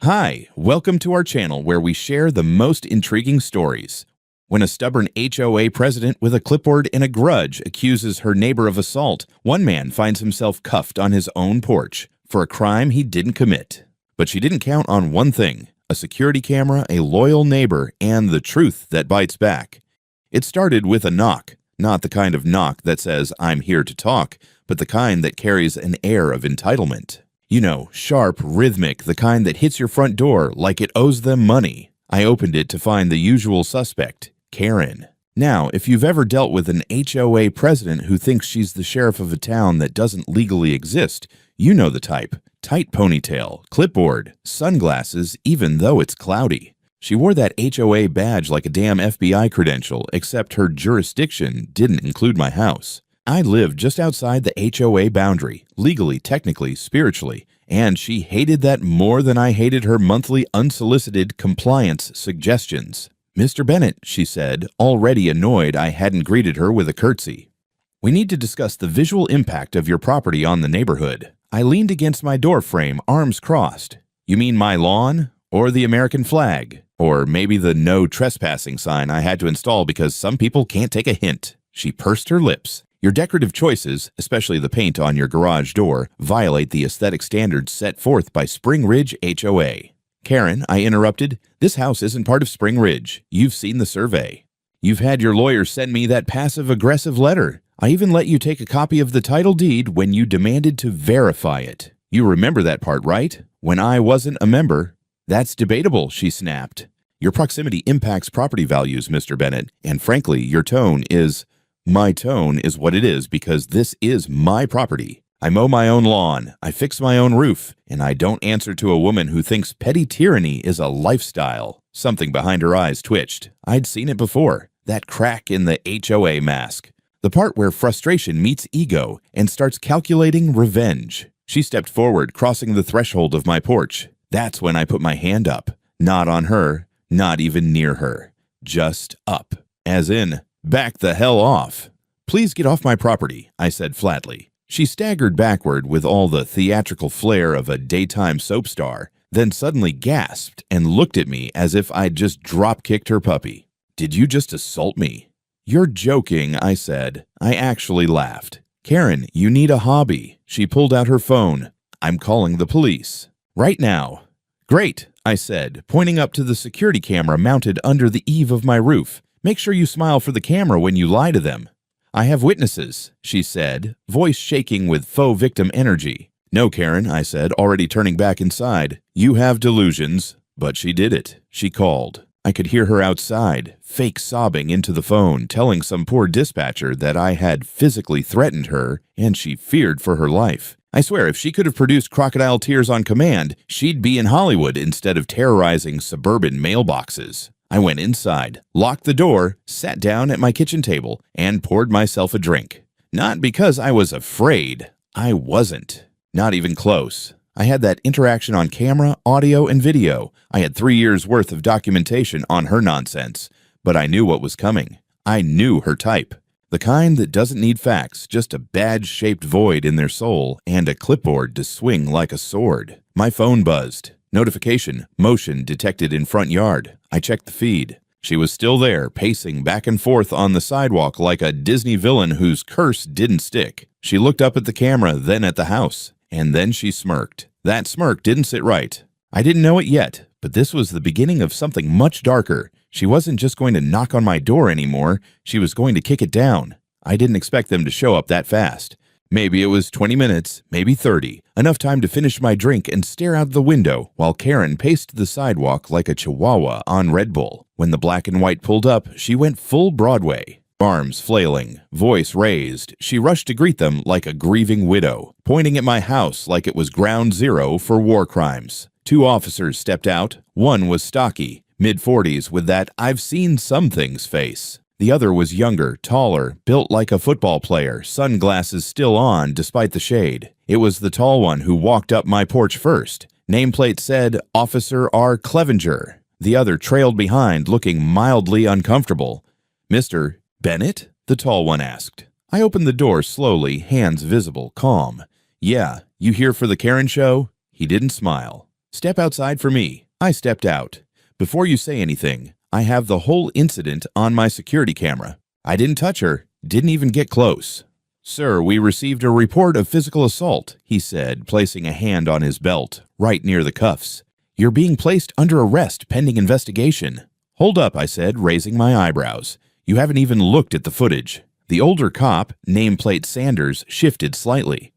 Hi, welcome to our channel where we share the most intriguing stories. When a stubborn HOA president with a clipboard and a grudge accuses her neighbor of assault, one man finds himself cuffed on his own porch for a crime he didn't commit. But she didn't count on one thing: a security camera, a loyal neighbor, and the truth that bites back. It started with a knock, not the kind of knock that says, "I'm here to talk," but the kind that carries an air of entitlement. You know, sharp, rhythmic, the kind that hits your front door like it owes them money. I opened it to find the usual suspect, Karen. Now, if you've ever dealt with an HOA president who thinks she's the sheriff of a town that doesn't legally exist, you know the type. Tight ponytail, clipboard, sunglasses, even though it's cloudy. She wore that HOA badge like a damn FBI credential, except her jurisdiction didn't include my house. I lived just outside the HOA boundary, legally, technically, spiritually, and she hated that more than I hated her monthly unsolicited compliance suggestions. "Mr. Bennett," she said, already annoyed I hadn't greeted her with a curtsy. "We need to discuss the visual impact of your property on the neighborhood." I leaned against my door frame, arms crossed. "You mean my lawn? Or the American flag? Or maybe the no trespassing sign I had to install because some people can't take a hint?" She pursed her lips. "Your decorative choices, especially the paint on your garage door, violate the aesthetic standards set forth by Spring Ridge HOA. "Karen," I interrupted, "this house isn't part of Spring Ridge. You've seen the survey. You've had your lawyer send me that passive-aggressive letter. I even let you take a copy of the title deed when you demanded to verify it. You remember that part, right? When I wasn't a member." "That's debatable," she snapped. "Your proximity impacts property values, Mr. Bennett, and frankly, your tone is..." "My tone is what it is because this is my property. I mow my own lawn, I fix my own roof, and I don't answer to a woman who thinks petty tyranny is a lifestyle." Something behind her eyes twitched. I'd seen it before. That crack in the HOA mask. The part where frustration meets ego and starts calculating revenge. She stepped forward, crossing the threshold of my porch. That's when I put my hand up. Not on her, not even near her. Just up. As in, back the hell off. "Please get off my property," I said flatly. She staggered backward with all the theatrical flair of a daytime soap star, then suddenly gasped and looked at me as if I'd just drop-kicked her puppy. "Did you just assault me?" "You're joking," I said. I actually laughed. "Karen, you need a hobby." She pulled out her phone. "I'm calling the police. Right now." "Great," I said, pointing up to the security camera mounted under the eave of my roof. "Make sure you smile for the camera when you lie to them." "I have witnesses," she said, voice shaking with faux victim energy. "No, Karen," I said, already turning back inside. "You have delusions." But she did it. She called. I could hear her outside, fake sobbing into the phone, telling some poor dispatcher that I had physically threatened her and she feared for her life. I swear, if she could have produced crocodile tears on command, she'd be in Hollywood instead of terrorizing suburban mailboxes. I went inside, locked the door, sat down at my kitchen table, and poured myself a drink. Not because I was afraid. I wasn't. Not even close. I had that interaction on camera, audio, and video. I had 3 years' worth of documentation on her nonsense. But I knew what was coming. I knew her type. The kind that doesn't need facts, just a badge-shaped void in their soul and a clipboard to swing like a sword. My phone buzzed. Notification, motion detected in front yard. I checked the feed. She was still there, pacing back and forth on the sidewalk like a Disney villain whose curse didn't stick. She looked up at the camera, then at the house, and then she smirked. That smirk didn't sit right. I didn't know it yet, but this was the beginning of something much darker. She wasn't just going to knock on my door anymore, she was going to kick it down. I didn't expect them to show up that fast. Maybe it was 20 minutes, maybe 30, enough time to finish my drink and stare out the window while Karen paced the sidewalk like a chihuahua on Red Bull. When the black and white pulled up, she went full Broadway. Arms flailing, voice raised, she rushed to greet them like a grieving widow, pointing at my house like it was ground zero for war crimes. 2 officers stepped out. One was stocky, mid-40s with that "I've seen some things" face. The other was younger, taller, built like a football player, sunglasses still on despite the shade. It was the tall one who walked up my porch first. Nameplate said, "Officer R. Clevenger." The other trailed behind, looking mildly uncomfortable. "Mr. Bennett?" the tall one asked. I opened the door slowly, hands visible, calm. "Yeah, you here for the Karen show?" He didn't smile. Step outside for me." I stepped out. "Before you say anything, I have the whole incident on my security camera. I didn't touch her, didn't even get close." "Sir, we received a report of physical assault," he said, placing a hand on his belt, right near the cuffs. "You're being placed under arrest pending investigation." "Hold up," I said, raising my eyebrows. "You haven't even looked at the footage." The older cop, nameplate Sanders, shifted slightly.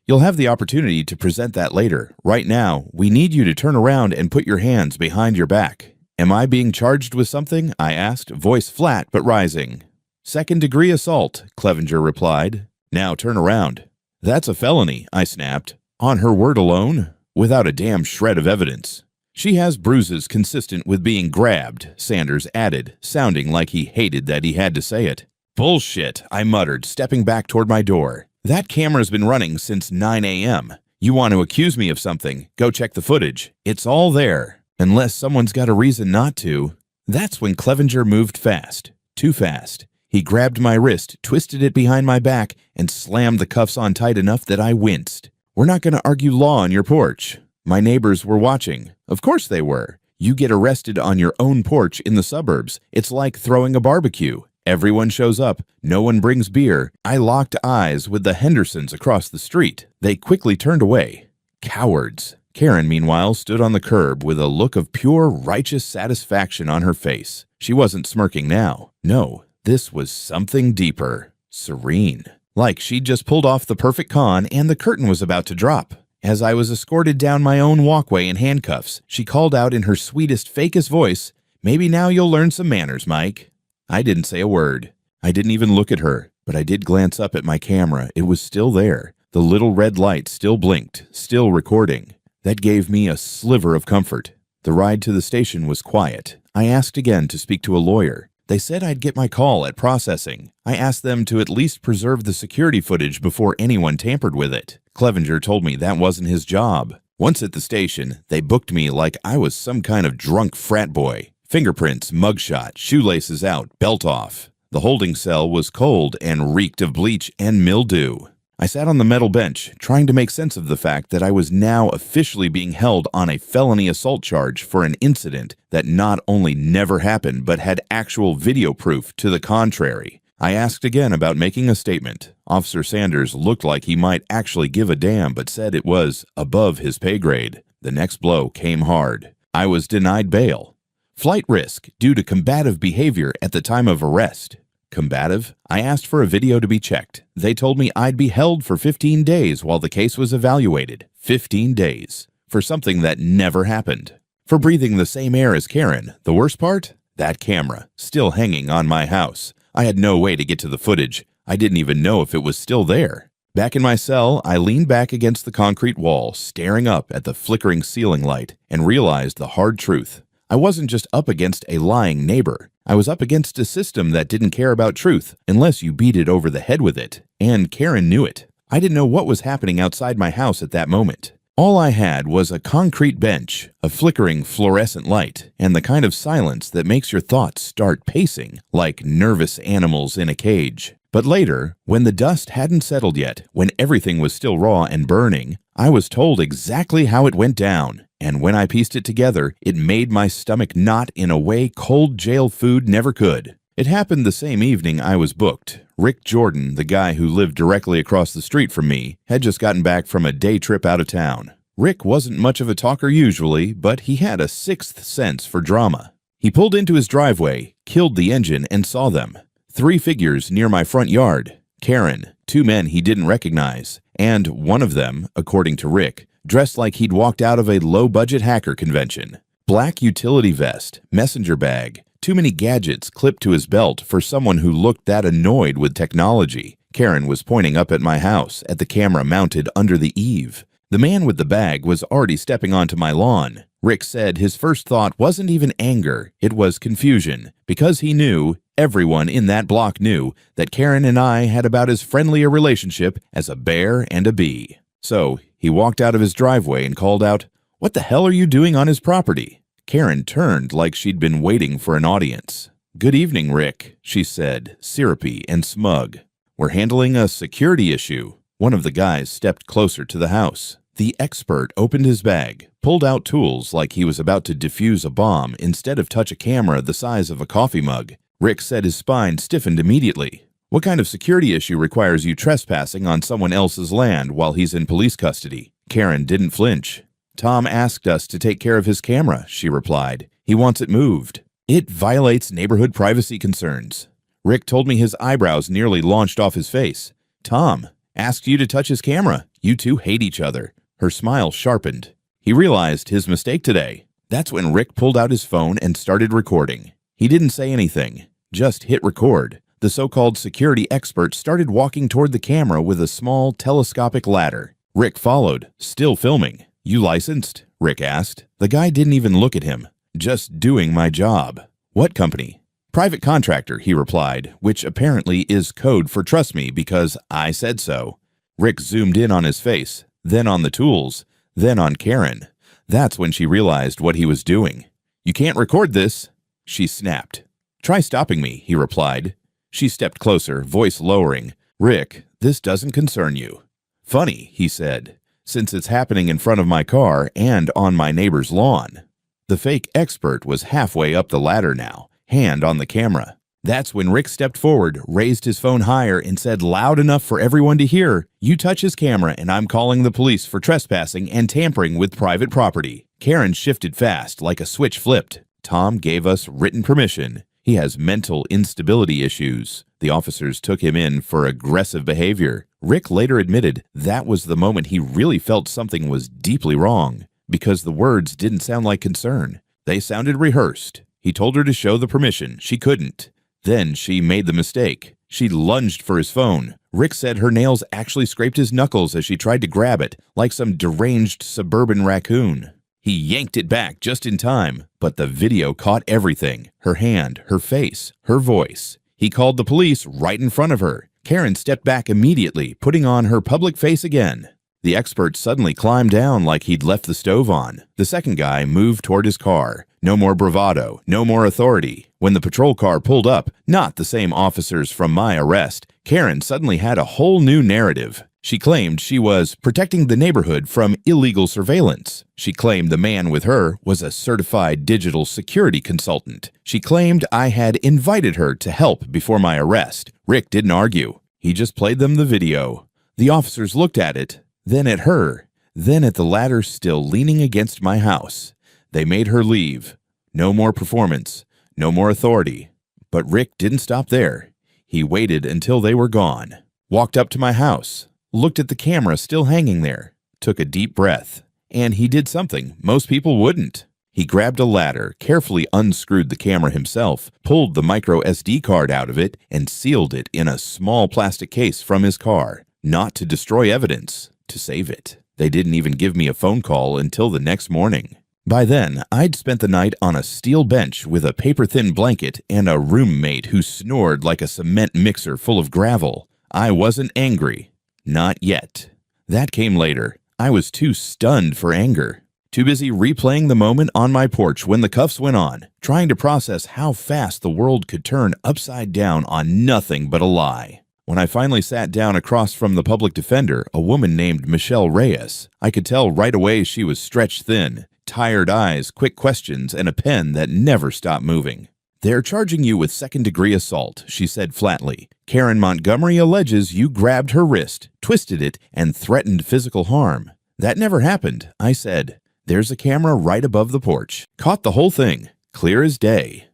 "You'll have the opportunity to present that later. Right now, we need you to turn around and put your hands behind your back." "Am I being charged with something?" I asked, voice flat but rising. "Second-degree assault," Clevenger replied. "Now turn around." "That's a felony," I snapped. "On her word alone? Without a damn shred of evidence." "She has bruises consistent with being grabbed," Sanders added, sounding like he hated that he had to say it. "Bullshit," I muttered, stepping back toward my door. "That camera's been running since 9 a.m. You want to accuse me of something, go check the footage. It's all there. Unless someone's got a reason not to." That's when Clevenger moved fast. Too fast. He grabbed my wrist, twisted it behind my back, and slammed the cuffs on tight enough that I winced. "We're not going to argue law on your porch." My neighbors were watching. Of course they were. You get arrested on your own porch in the suburbs. It's like throwing a barbecue. Everyone shows up. No one brings beer. I locked eyes with the Hendersons across the street. They quickly turned away. Cowards. Karen, meanwhile, stood on the curb with a look of pure righteous satisfaction on her face. She wasn't smirking now. No, this was something deeper. Serene. Like she'd just pulled off the perfect con and the curtain was about to drop. As I was escorted down my own walkway in handcuffs, she called out in her sweetest, fakest voice, "Maybe now you'll learn some manners, Mike." I didn't say a word. I didn't even look at her, but I did glance up at my camera. It was still there. The little red light still blinked, still recording. That gave me a sliver of comfort. The ride to the station was quiet. I asked again to speak to a lawyer. They said I'd get my call at processing. I asked them to at least preserve the security footage before anyone tampered with it. Clevenger told me that wasn't his job. Once at the station, they booked me like I was some kind of drunk frat boy. Fingerprints, mugshot, shoelaces out, belt off. The holding cell was cold and reeked of bleach and mildew. I sat on the metal bench, trying to make sense of the fact that I was now officially being held on a felony assault charge for an incident that not only never happened but had actual video proof to the contrary. I asked again about making a statement. Officer Sanders looked like he might actually give a damn but said it was above his pay grade. The next blow came hard. I was denied bail. Flight risk due to combative behavior at the time of arrest. Combative? I asked for a video to be checked. They told me I'd be held for 15 days while the case was evaluated. 15 days. For something that never happened. For breathing the same air as Karen. The worst part? That camera, still hanging on my house. I had no way to get to the footage. I didn't even know if it was still there. Back in my cell, I leaned back against the concrete wall, staring up at the flickering ceiling light, and realized the hard truth. I wasn't just up against a lying neighbor. I was up against a system that didn't care about truth unless you beat it over the head with it. And Karen knew it. I didn't know what was happening outside my house at that moment. All I had was a concrete bench, a flickering fluorescent light, and the kind of silence that makes your thoughts start pacing like nervous animals in a cage. But later, when the dust hadn't settled yet, when everything was still raw and burning, I was told exactly how it went down. And when I pieced it together, it made my stomach knot in a way cold jail food never could. It happened the same evening I was booked. Rick Jordan, the guy who lived directly across the street from me, had just gotten back from a day trip out of town. Rick wasn't much of a talker usually, but he had a sixth sense for drama. He pulled into his driveway, killed the engine, and saw them. 3 figures near my front yard. Karen, 2 men he didn't recognize, and one of them, according to Rick, dressed like he'd walked out of a low-budget hacker convention. Black utility vest, messenger bag, too many gadgets clipped to his belt for someone who looked that annoyed with technology. Karen was pointing up at my house, at the camera mounted under the eave. The man with the bag was already stepping onto my lawn. Rick said his first thought wasn't even anger, it was confusion, because he knew, everyone in that block knew, that Karen and I had about as friendly a relationship as a bear and a bee. So, he walked out of his driveway and called out, "What the hell are you doing on his property?" Karen turned like she'd been waiting for an audience. "Good evening, Rick," she said, syrupy and smug. "We're handling a security issue." One of the guys stepped closer to the house. The expert opened his bag, pulled out tools like he was about to defuse a bomb instead of touch a camera the size of a coffee mug. Rick said his spine stiffened immediately. What kind of security issue requires you trespassing on someone else's land while he's in police custody? Karen didn't flinch. Tom asked us to take care of his camera, she replied. He wants it moved. It violates neighborhood privacy concerns. Rick told me his eyebrows nearly launched off his face. Tom asked you to touch his camera. You two hate each other. Her smile sharpened. He realized his mistake today. That's when Rick pulled out his phone and started recording. He didn't say anything, just hit record. The so-called security expert started walking toward the camera with a small telescopic ladder. Rick followed, still filming. You licensed? Rick asked. The guy didn't even look at him. Just doing my job. What company? Private contractor, he replied, which apparently is code for trust me because I said so. Rick zoomed in on his face, then on the tools, then on Karen. That's when she realized what he was doing. You can't record this, she snapped. Try stopping me, he replied. She stepped closer, voice lowering. Rick, this doesn't concern you. Funny, he said, since it's happening in front of my car and on my neighbor's lawn. The fake expert was halfway up the ladder now, hand on the camera. That's when Rick stepped forward, raised his phone higher, and said loud enough for everyone to hear, "You touch his camera and I'm calling the police for trespassing and tampering with private property." Karen shifted fast, like a switch flipped. Tom gave us written permission. He has mental instability issues. The officers took him in for aggressive behavior. Rick later admitted that was the moment he really felt something was deeply wrong, because the words didn't sound like concern. They sounded rehearsed. He told her to show the permission. She couldn't. Then she made the mistake. She lunged for his phone. Rick said her nails actually scraped his knuckles as she tried to grab it, like some deranged suburban raccoon. He yanked it back just in time, but the video caught everything. Her hand, her face, her voice. He called the police right in front of her. Karen stepped back immediately, putting on her public face again. The expert suddenly climbed down like he'd left the stove on. The second guy moved toward his car. No more bravado, no more authority. When the patrol car pulled up, not the same officers from my arrest, Karen suddenly had a whole new narrative. She claimed she was protecting the neighborhood from illegal surveillance. She claimed the man with her was a certified digital security consultant. She claimed I had invited her to help before my arrest. Rick didn't argue. He just played them the video. The officers looked at it, then at her, then at the ladder still leaning against my house. They made her leave. No more performance, no more authority. But Rick didn't stop there. He waited until they were gone, walked up to my house, looked at the camera still hanging there, took a deep breath, and he did something most people wouldn't. He grabbed a ladder, carefully unscrewed the camera himself, pulled the micro SD card out of it, and sealed it in a small plastic case from his car. Not to destroy evidence, to save it. They didn't even give me a phone call until the next morning. By then, I'd spent the night on a steel bench with a paper-thin blanket and a roommate who snored like a cement mixer full of gravel. I wasn't angry. Not yet. That came later. I was too stunned for anger. Too busy replaying the moment on my porch when the cuffs went on, trying to process how fast the world could turn upside down on nothing but a lie. When I finally sat down across from the public defender, a woman named Michelle Reyes, I could tell right away she was stretched thin, tired eyes, quick questions, and a pen that never stopped moving. "They're charging you with second-degree assault," she said flatly. "Karen Montgomery alleges you grabbed her wrist, twisted it, and threatened physical harm." "That never happened," I said. "There's a camera right above the porch. Caught the whole thing. Clear as day."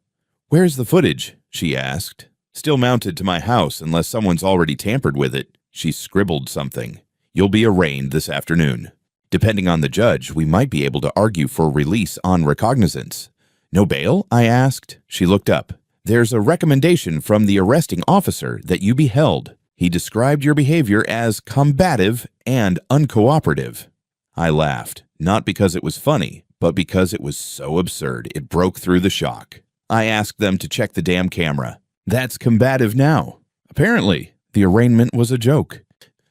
"Where's the footage?" she asked. "Still mounted to my house unless someone's already tampered with it." She scribbled something. "You'll be arraigned this afternoon. Depending on the judge, we might be able to argue for release on recognizance." "No bail?" I asked. She looked up. "There's a recommendation from the arresting officer that you be held. He described your behavior as combative and uncooperative." I laughed, not because it was funny, but because it was so absurd it broke through the shock. I asked them to check the damn camera. That's combative now. Apparently, the arraignment was a joke.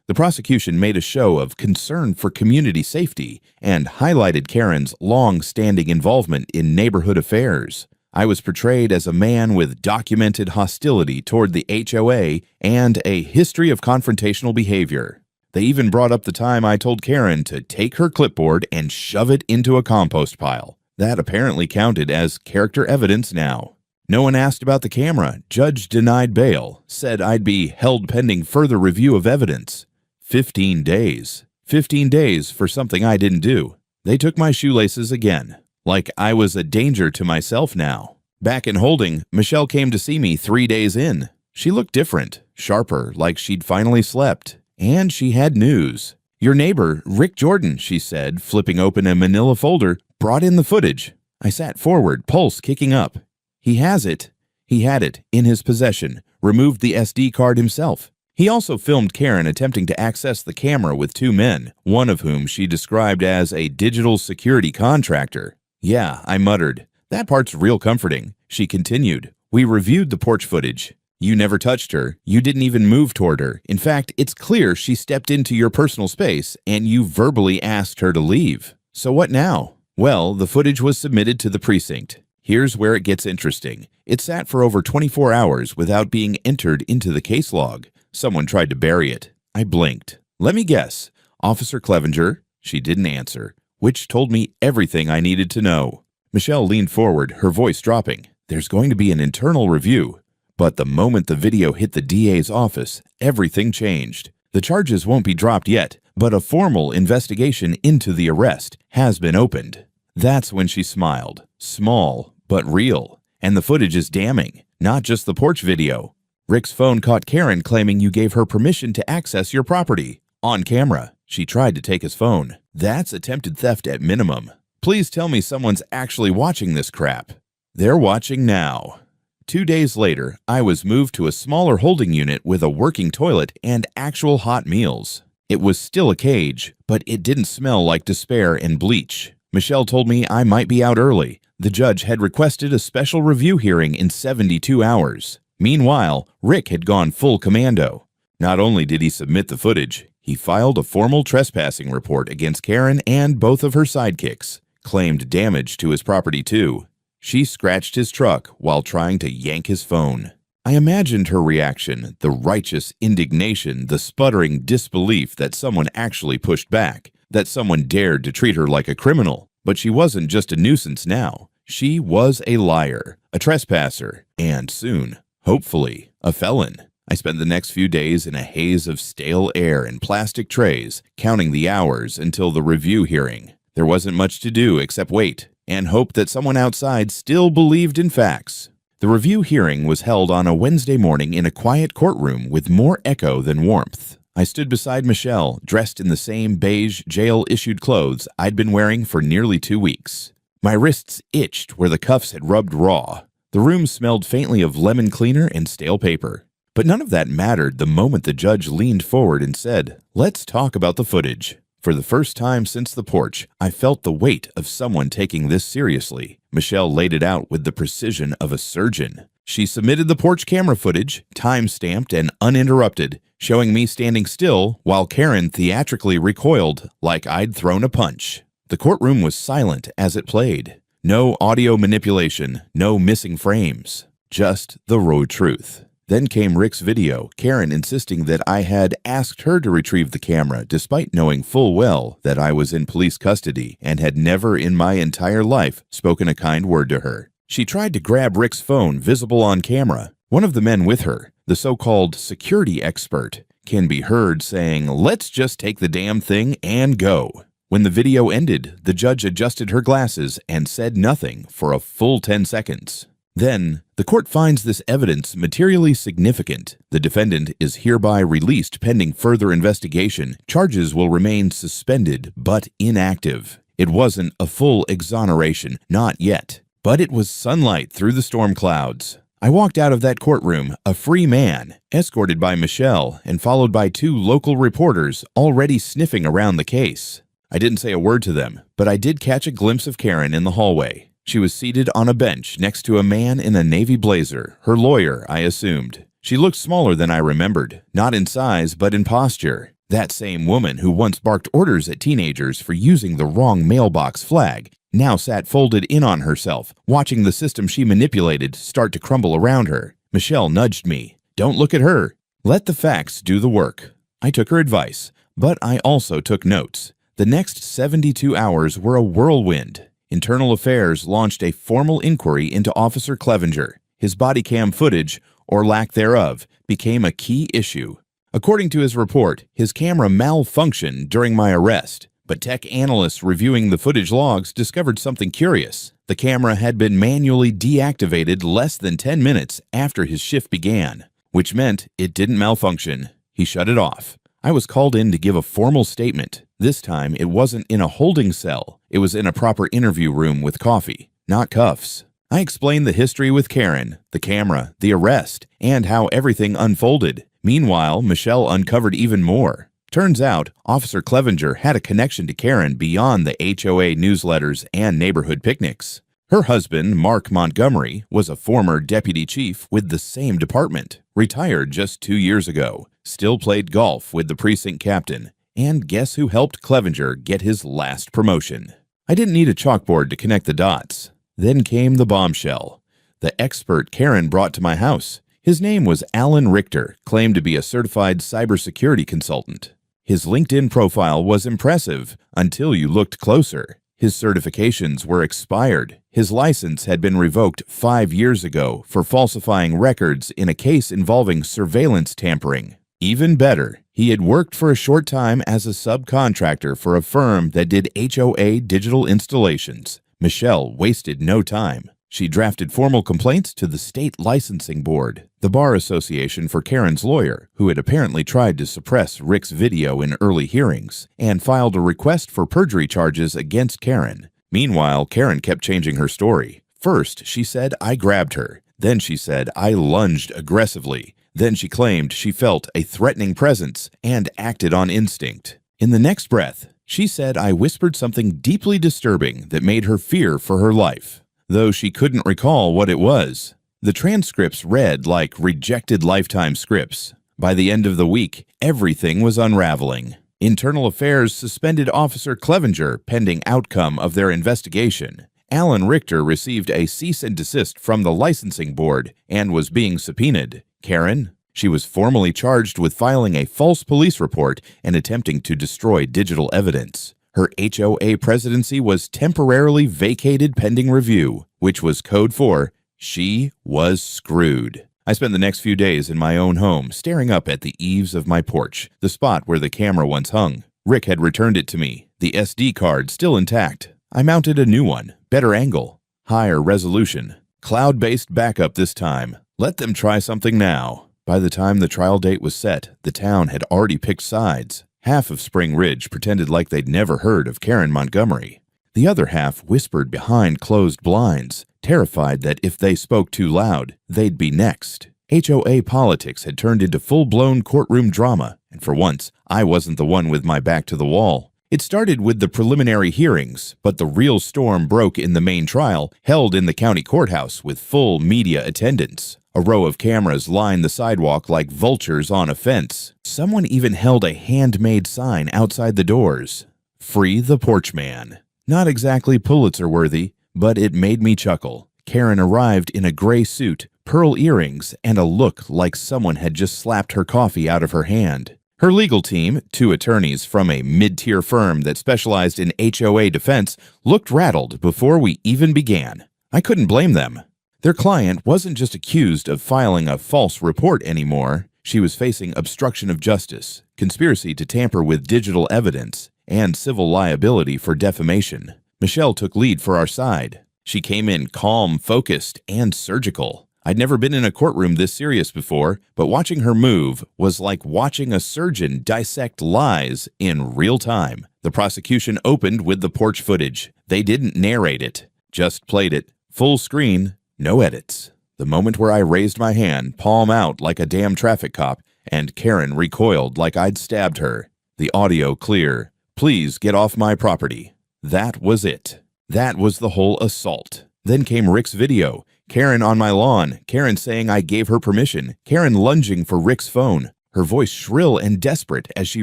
The prosecution made a show of concern for community safety and highlighted Karen's long-standing involvement in neighborhood affairs. I was portrayed as a man with documented hostility toward the HOA and a history of confrontational behavior. They even brought up the time I told Karen to take her clipboard and shove it into a compost pile. That apparently counted as character evidence now. No one asked about the camera. Judge denied bail, said I'd be held pending further review of evidence. 15 days. 15 days for something I didn't do. They took my shoelaces again, like I was a danger to myself now. Back in holding, Michelle came to see me 3 days in. She looked different, sharper, like she'd finally slept. And she had news. Your neighbor, Rick Jordan, she said, flipping open a manila folder, brought in the footage. I sat forward, pulse kicking up. He has it. He had it in his possession, removed the SD card himself. He also filmed Karen attempting to access the camera with 2 men, one of whom she described as a digital security contractor. Yeah, I muttered. That part's real comforting. She continued. We reviewed the porch footage. You never touched her. You didn't even move toward her. In fact, it's clear she stepped into your personal space and you verbally asked her to leave. So what now? Well, the footage was submitted to the precinct. Here's where it gets interesting. It sat for over 24 hours without being entered into the case log. Someone tried to bury it. I blinked. Let me guess. Officer Clevenger? She didn't answer, which told me everything I needed to know. Michelle leaned forward, her voice dropping. There's going to be an internal review. But the moment the video hit the DA's office, everything changed. The charges won't be dropped yet, but a formal investigation into the arrest has been opened. That's when she smiled. Small, but real. And the footage is damning, not just the porch video. Rick's phone caught Karen claiming you gave her permission to access your property. On camera, she tried to take his phone. That's attempted theft at minimum. Please tell me someone's actually watching this crap. They're watching now. 2 days later, I was moved to a smaller holding unit with a working toilet and actual hot meals. It was still a cage, but it didn't smell like despair and bleach. Michelle told me I might be out early. The judge had requested a special review hearing in 72 hours. Meanwhile, Rick had gone full commando. Not only did he submit the footage, he filed a formal trespassing report against Karen and both of her sidekicks, claimed damage to his property too. She scratched his truck while trying to yank his phone. I imagined her reaction, the righteous indignation, the sputtering disbelief that someone actually pushed back, that someone dared to treat her like a criminal. But she wasn't just a nuisance now. She was a liar, a trespasser, and soon, hopefully, a felon. I spent the next few days in a haze of stale air and plastic trays, counting the hours until the review hearing. There wasn't much to do except wait and hope that someone outside still believed in facts. The review hearing was held on a Wednesday morning in a quiet courtroom with more echo than warmth. I stood beside Michelle, dressed in the same beige jail-issued clothes I'd been wearing for nearly 2 weeks. My wrists itched where the cuffs had rubbed raw. The room smelled faintly of lemon cleaner and stale paper. But none of that mattered the moment the judge leaned forward and said, "Let's talk about the footage." For the first time since the porch, I felt the weight of someone taking this seriously. Michelle laid it out with the precision of a surgeon. She submitted the porch camera footage, time-stamped and uninterrupted, showing me standing still while Karen theatrically recoiled like I'd thrown a punch. The courtroom was silent as it played. No audio manipulation, no missing frames. Just the raw truth. Then came Rick's video, Karen insisting that I had asked her to retrieve the camera despite knowing full well that I was in police custody and had never in my entire life spoken a kind word to her. She tried to grab Rick's phone visible on camera. One of the men with her, the so-called security expert, can be heard saying, "Let's just take the damn thing and go." When the video ended, the judge adjusted her glasses and said nothing for a full 10 seconds. Then, the court finds this evidence materially significant. The defendant is hereby released pending further investigation. Charges will remain suspended but inactive. It wasn't a full exoneration, not yet. But it was sunlight through the storm clouds. I walked out of that courtroom, a free man, escorted by Michelle and followed by 2 local reporters already sniffing around the case. I didn't say a word to them, but I did catch a glimpse of Karen in the hallway. She was seated on a bench next to a man in a navy blazer, her lawyer, I assumed. She looked smaller than I remembered, not in size but in posture. That same woman who once barked orders at teenagers for using the wrong mailbox flag now sat folded in on herself, watching the system she manipulated start to crumble around her. Michelle nudged me. "Don't look at her. Let the facts do the work." I took her advice. But I also took notes. The next 72 hours were a whirlwind. Internal Affairs launched a formal inquiry into Officer Clevenger. His body cam footage, or lack thereof, became a key issue. According to his report, his camera malfunctioned during my arrest, but tech analysts reviewing the footage logs discovered something curious. The camera had been manually deactivated less than 10 minutes after his shift began, which meant it didn't malfunction. He shut it off. I was called in to give a formal statement. This time, it wasn't in a holding cell. It was in a proper interview room with coffee, not cuffs. I explained the history with Karen, the camera, the arrest, and how everything unfolded. Meanwhile, Michelle uncovered even more. Turns out, Officer Clevenger had a connection to Karen beyond the HOA newsletters and neighborhood picnics. Her husband, Mark Montgomery, was a former deputy chief with the same department, retired just 2 years ago, still played golf with the precinct captain, and guess who helped Clevenger get his last promotion? I didn't need a chalkboard to connect the dots. Then came the bombshell. The expert Karen brought to my house. His name was Alan Richter, claimed to be a certified cybersecurity consultant. His LinkedIn profile was impressive until you looked closer. His certifications were expired. His license had been revoked 5 years ago for falsifying records in a case involving surveillance tampering. Even better, he had worked for a short time as a subcontractor for a firm that did HOA digital installations. Michelle wasted no time. She drafted formal complaints to the state licensing board, the bar association for Karen's lawyer, who had apparently tried to suppress Rick's video in early hearings, and filed a request for perjury charges against Karen. Meanwhile, Karen kept changing her story. First, she said I grabbed her. Then she said I lunged aggressively. Then she claimed she felt a threatening presence and acted on instinct. In the next breath, she said I whispered something deeply disturbing that made her fear for her life, though she couldn't recall what it was. The transcripts read like rejected Lifetime scripts. By the end of the week, everything was unraveling. Internal Affairs suspended Officer Clevenger pending outcome of their investigation. Alan Richter received a cease and desist from the licensing board and was being subpoenaed. Karen? She was formally charged with filing a false police report and attempting to destroy digital evidence. Her HOA presidency was temporarily vacated pending review, which was code for she was screwed. I spent the next few days in my own home, staring up at the eaves of my porch, the spot where the camera once hung. Rick had returned it to me, the SD card still intact. I mounted a new one, better angle, higher resolution, cloud-based backup this time. Let them try something now. By the time the trial date was set, the town had already picked sides. Half of Spring Ridge pretended like they'd never heard of Karen Montgomery. The other half whispered behind closed blinds, terrified that if they spoke too loud, they'd be next. HOA politics had turned into full-blown courtroom drama, and for once, I wasn't the one with my back to the wall. It started with the preliminary hearings, but the real storm broke in the main trial, held in the county courthouse with full media attendance. A row of cameras lined the sidewalk like vultures on a fence. Someone even held a handmade sign outside the doors. Free the Porch Man. Not exactly Pulitzer-worthy, but it made me chuckle. Karen arrived in a gray suit, pearl earrings, and a look like someone had just slapped her coffee out of her hand. Her legal team, 2 attorneys from a mid-tier firm that specialized in HOA defense, looked rattled before we even began. I couldn't blame them. Their client wasn't just accused of filing a false report anymore. She was facing obstruction of justice, conspiracy to tamper with digital evidence, and civil liability for defamation. Michelle took lead for our side. She came in calm, focused, and surgical. I'd never been in a courtroom this serious before, but watching her move was like watching a surgeon dissect lies in real time. The prosecution opened with the porch footage. They didn't narrate it, just played it. Full screen, no edits. The moment where I raised my hand, palm out like a damn traffic cop, and Karen recoiled like I'd stabbed her. The audio clear. Please get off my property. That was it. That was the whole assault. Then came Rick's video. Karen on my lawn. Karen saying I gave her permission. Karen lunging for Rick's phone. Her voice shrill and desperate as she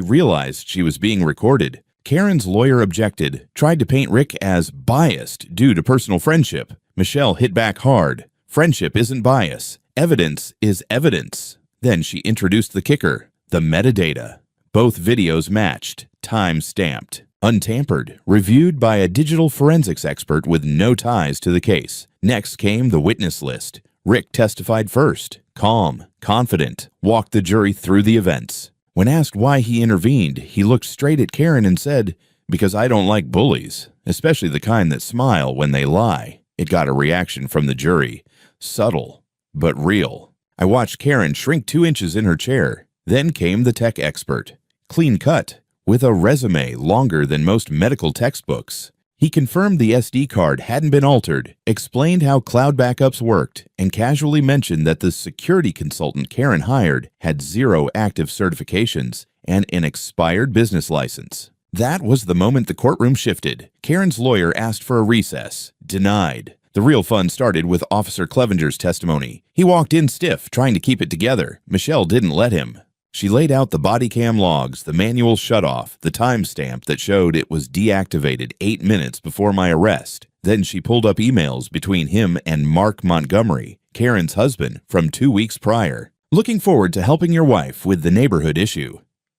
realized she was being recorded. Karen's lawyer objected, tried to paint Rick as biased due to personal friendship. Michelle hit back hard. Friendship isn't bias. Evidence is evidence. Then she introduced the kicker, the metadata. Both videos matched, time stamped, untampered, reviewed by a digital forensics expert with no ties to the case. Next came the witness list. Rick testified first, calm, confident, walked the jury through the events. When asked why he intervened, he looked straight at Karen and said, "Because I don't like bullies, especially the kind that smile when they lie." It got a reaction from the jury. Subtle, but real. I watched Karen shrink 2 inches in her chair. Then came the tech expert. Clean cut, with a resume longer than most medical textbooks. He confirmed the SD card hadn't been altered, explained how cloud backups worked, and casually mentioned that the security consultant Karen hired had 0 active certifications and an expired business license. That was the moment the courtroom shifted. Karen's lawyer asked for a recess. Denied. The real fun started with Officer Clevenger's testimony. He walked in stiff, trying to keep it together. Michelle didn't let him. She laid out the body cam logs, the manual shutoff, the timestamp that showed it was deactivated 8 minutes before my arrest. Then she pulled up emails between him and Mark Montgomery, Karen's husband, from 2 weeks prior. "Looking forward to helping your wife with the neighborhood issue.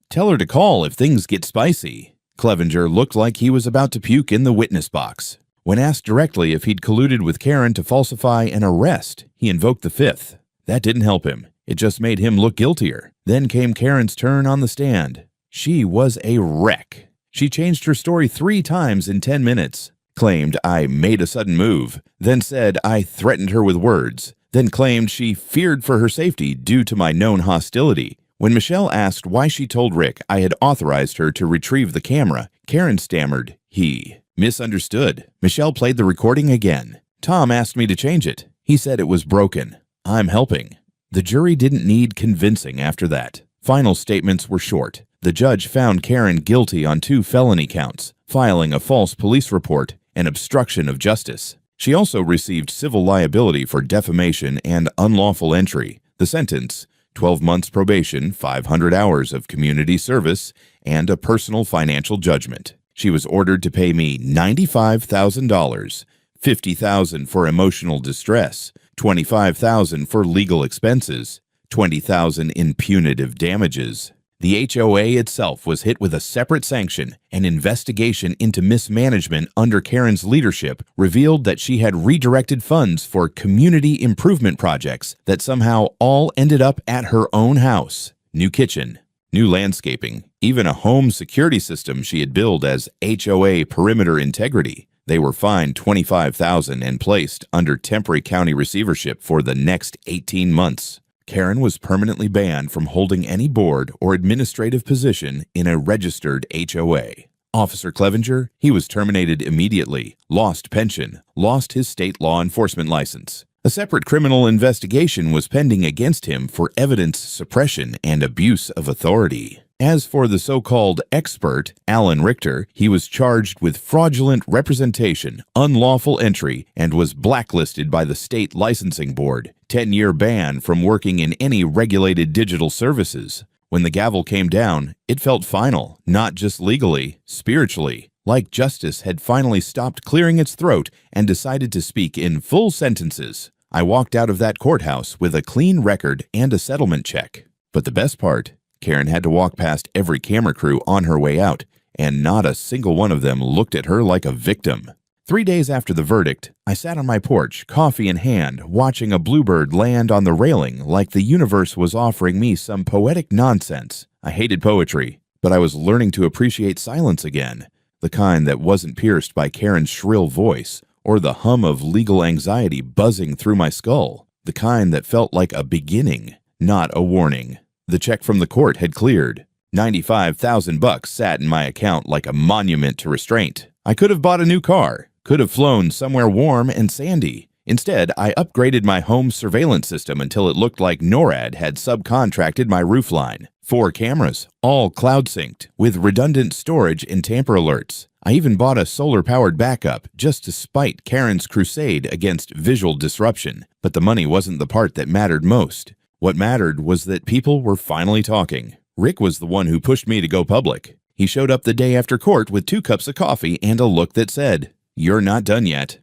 Tell her to call if things get spicy." Clevenger looked like he was about to puke in the witness box. When asked directly if he'd colluded with Karen to falsify an arrest, he invoked the Fifth. That didn't help him. It just made him look guiltier. Then came Karen's turn on the stand. She was a wreck. She changed her story 3 times in 10 minutes. Claimed I made a sudden move, then said I threatened her with words, then claimed she feared for her safety due to my known hostility. When Michelle asked why she told Rick I had authorized her to retrieve the camera, Karen stammered, "He misunderstood." Michelle played the recording again. "Tom asked me to change it. He said it was broken. I'm helping." The jury didn't need convincing after that. Final statements were short. The judge found Karen guilty on 2 felony counts, filing a false police report and obstruction of justice. She also received civil liability for defamation and unlawful entry. The sentence, 12 months probation, 500 hours of community service, and a personal financial judgment. She was ordered to pay me $95,000, $50,000 for emotional distress, $25,000 for legal expenses, $20,000 in punitive damages. The HOA itself was hit with a separate sanction. An investigation into mismanagement under Karen's leadership revealed that she had redirected funds for community improvement projects that somehow all ended up at her own house. New kitchen, new landscaping, even a home security system she had billed as HOA perimeter integrity. They were fined $25,000 and placed under temporary county receivership for the next 18 months. Karen was permanently banned from holding any board or administrative position in a registered HOA. Officer Clevenger, he was terminated immediately, lost pension, lost his state law enforcement license. A separate criminal investigation was pending against him for evidence suppression and abuse of authority. As for the so-called expert, Alan Richter, he was charged with fraudulent representation, unlawful entry, and was blacklisted by the state licensing board. 10-year ban from working in any regulated digital services. When the gavel came down, it felt final, not just legally, spiritually. Like justice had finally stopped clearing its throat and decided to speak in full sentences. I walked out of that courthouse with a clean record and a settlement check. But the best part, Karen had to walk past every camera crew on her way out, and not a single one of them looked at her like a victim. 3 days after the verdict, I sat on my porch, coffee in hand, watching a bluebird land on the railing like the universe was offering me some poetic nonsense. I hated poetry, but I was learning to appreciate silence again, the kind that wasn't pierced by Karen's shrill voice or the hum of legal anxiety buzzing through my skull, the kind that felt like a beginning, not a warning. The check from the court had cleared. $95,000 sat in my account like a monument to restraint. I could have bought a new car, could have flown somewhere warm and sandy. Instead, I upgraded my home surveillance system until it looked like NORAD had subcontracted my roofline. 4 cameras, all cloud-synced, with redundant storage and tamper alerts. I even bought a solar-powered backup just to spite Karen's crusade against visual disruption. But the money wasn't the part that mattered most. What mattered was that people were finally talking. Rick was the one who pushed me to go public. He showed up the day after court with 2 cups of coffee and a look that said, "You're not done yet."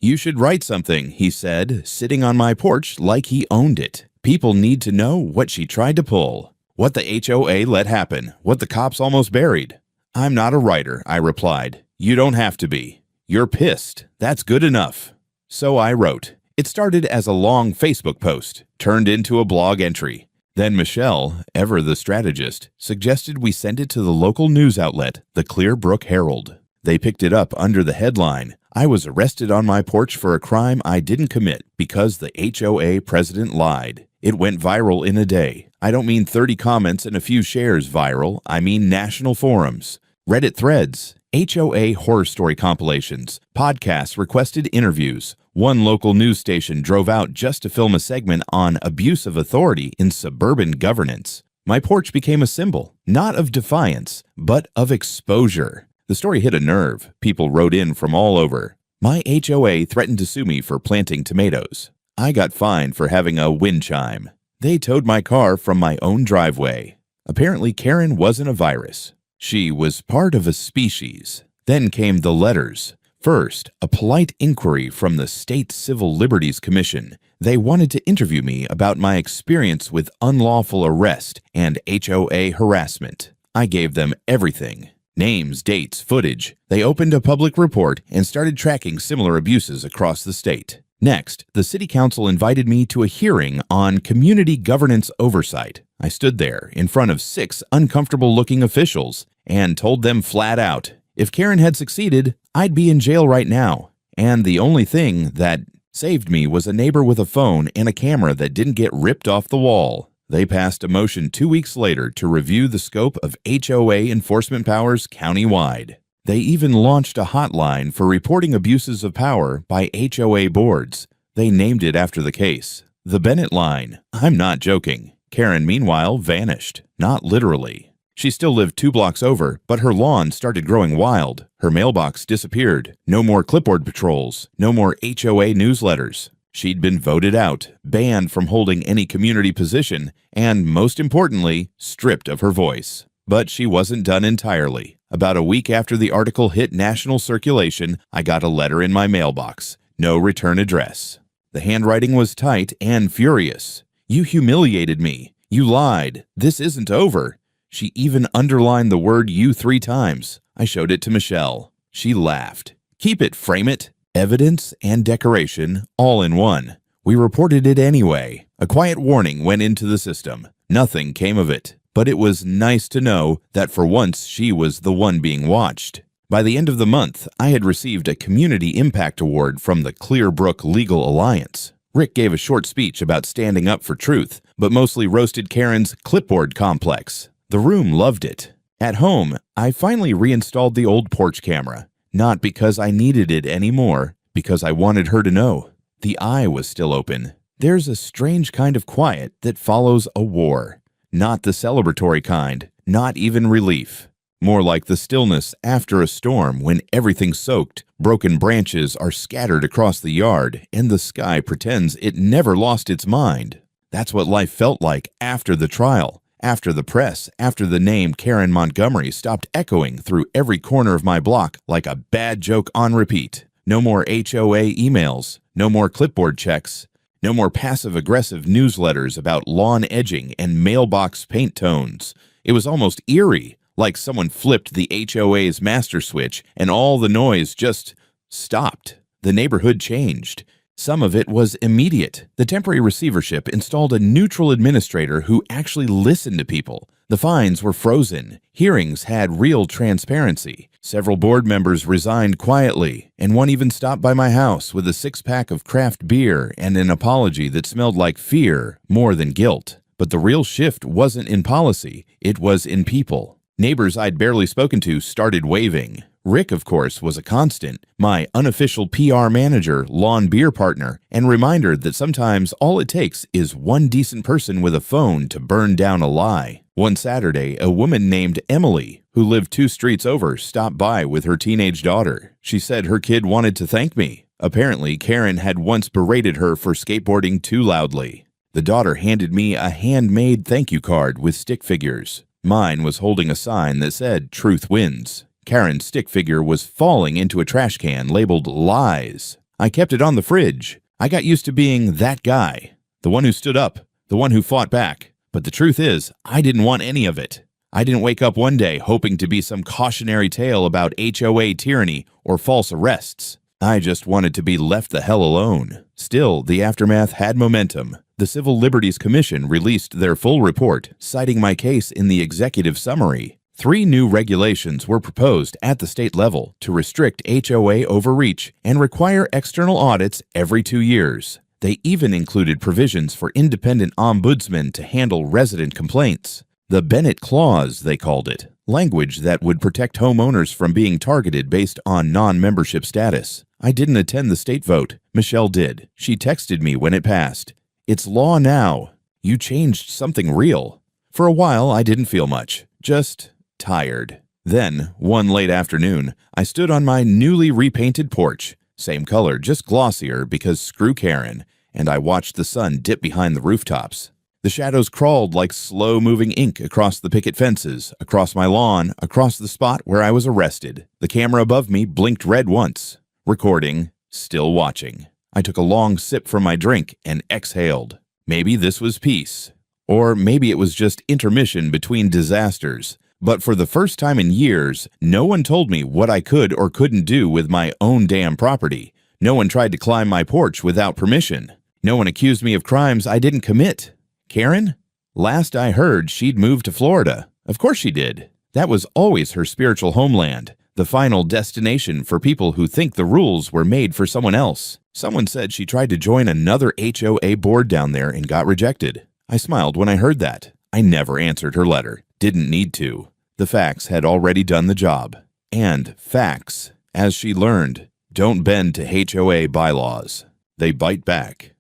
"You should write something," he said, sitting on my porch like he owned it. People need to know what she tried to pull. What the HOA let happen, what the cops almost buried. I'm not a writer, I replied. You don't have to be. You're pissed. That's good enough. So I wrote. It started as a long Facebook post, turned into a blog entry. Then Michelle, ever the strategist, suggested we send it to the local news outlet, the Clearbrook Herald. They picked it up under the headline, I was arrested on my porch for a crime I didn't commit because the HOA president lied. It went viral in a day. I don't mean 30 comments and a few shares viral, I mean national forums, Reddit threads, HOA horror story compilations, podcasts requested interviews. One local news station drove out just to film a segment on abuse of authority in suburban governance. My porch became a symbol, not of defiance, but of exposure. The story hit a nerve. People wrote in from all over. My HOA threatened to sue me for planting tomatoes. I got fined for having a wind chime. They towed my car from my own driveway. Apparently, Karen wasn't a virus. She was part of a species. Then came the letters. First, a polite inquiry from the State Civil Liberties Commission. They wanted to interview me about my experience with unlawful arrest and HOA harassment. I gave them everything. Names, dates, footage. They opened a public report and started tracking similar abuses across the state. Next, the City Council invited me to a hearing on community governance oversight. I stood there in front of 6 uncomfortable-looking officials and told them flat out, if Karen had succeeded, I'd be in jail right now. And the only thing that saved me was a neighbor with a phone and a camera that didn't get ripped off the wall. They passed a motion 2 weeks later to review the scope of HOA enforcement powers countywide. They even launched a hotline for reporting abuses of power by HOA boards. They named it after the case. The Bennett Line. I'm not joking. Karen, meanwhile, vanished. Not literally. She still lived 2 blocks over, but her lawn started growing wild. Her mailbox disappeared. No more clipboard patrols. No more HOA newsletters. She'd been voted out, banned from holding any community position, and, most importantly, stripped of her voice. But she wasn't done entirely. About a week after the article hit national circulation, I got a letter in my mailbox. No return address. The handwriting was tight and furious. You humiliated me. You lied. This isn't over. She even underlined the word you 3 times. I showed it to Michelle. She laughed. Keep it, frame it. Evidence and decoration, all in one. We reported it anyway. A quiet warning went into the system. Nothing came of it. But it was nice to know that for once she was the one being watched. By the end of the month, I had received a Community Impact Award from the Clearbrook Legal Alliance. Rick gave a short speech about standing up for truth, but mostly roasted Karen's clipboard complex. The room loved it. At home, I finally reinstalled the old porch camera. Not because I needed it anymore, because I wanted her to know. The eye was still open. There's a strange kind of quiet that follows a war. Not the celebratory kind, not even relief. More like the stillness after a storm when everything's soaked, broken branches are scattered across the yard, and the sky pretends it never lost its mind. That's what life felt like after the trial. After the press, after the name Karen Montgomery stopped echoing through every corner of my block like a bad joke on repeat. No more HOA emails, no more clipboard checks, no more passive-aggressive newsletters about lawn edging and mailbox paint tones. It was almost eerie, like someone flipped the HOA's master switch and all the noise just stopped. The neighborhood changed. Some of it was immediate. The temporary receivership installed a neutral administrator who actually listened to people. The fines were frozen. Hearings had real transparency. Several board members resigned quietly, and one even stopped by my house with a 6-pack of craft beer and an apology that smelled like fear more than guilt. But the real shift wasn't in policy, it was in people. Neighbors I'd barely spoken to started waving. Rick, of course, was a constant, my unofficial PR manager, lawn beer partner, and reminder that sometimes all it takes is one decent person with a phone to burn down a lie. One Saturday, a woman named Emily, who lived 2 streets over, stopped by with her teenage daughter. She said her kid wanted to thank me. Apparently, Karen had once berated her for skateboarding too loudly. The daughter handed me a handmade thank you card with stick figures. Mine was holding a sign that said, "Truth wins." Karen's stick figure was falling into a trash can labeled lies. I kept it on the fridge. I got used to being that guy. The one who stood up. The one who fought back. But the truth is, I didn't want any of it. I didn't wake up one day hoping to be some cautionary tale about HOA tyranny or false arrests. I just wanted to be left the hell alone. Still, the aftermath had momentum. The Civil Liberties Commission released their full report, citing my case in the executive summary. 3 new regulations were proposed at the state level to restrict HOA overreach and require external audits every 2 years. They even included provisions for independent ombudsmen to handle resident complaints. The Bennett Clause, they called it, language that would protect homeowners from being targeted based on non-membership status. I didn't attend the state vote. Michelle did. She texted me when it passed. "It's law now. You changed something real." For a while, I didn't feel much. Just tired. Then, one late afternoon, I stood on my newly repainted porch. Same color, just glossier because screw Karen, and I watched the sun dip behind the rooftops. The shadows crawled like slow-moving ink across the picket fences, across my lawn, across the spot where I was arrested. The camera above me blinked red once. Recording, still watching. I took a long sip from my drink and exhaled. Maybe this was peace. Or maybe it was just intermission between disasters. But for the first time in years, no one told me what I could or couldn't do with my own damn property. No one tried to climb my porch without permission. No one accused me of crimes I didn't commit. Karen? Last I heard, she'd moved to Florida. Of course she did. That was always her spiritual homeland, the final destination for people who think the rules were made for someone else. Someone said she tried to join another HOA board down there and got rejected. I smiled when I heard that. I never answered her letter. Didn't need to. The facts had already done the job. And facts, as she learned, don't bend to HOA bylaws. They bite back.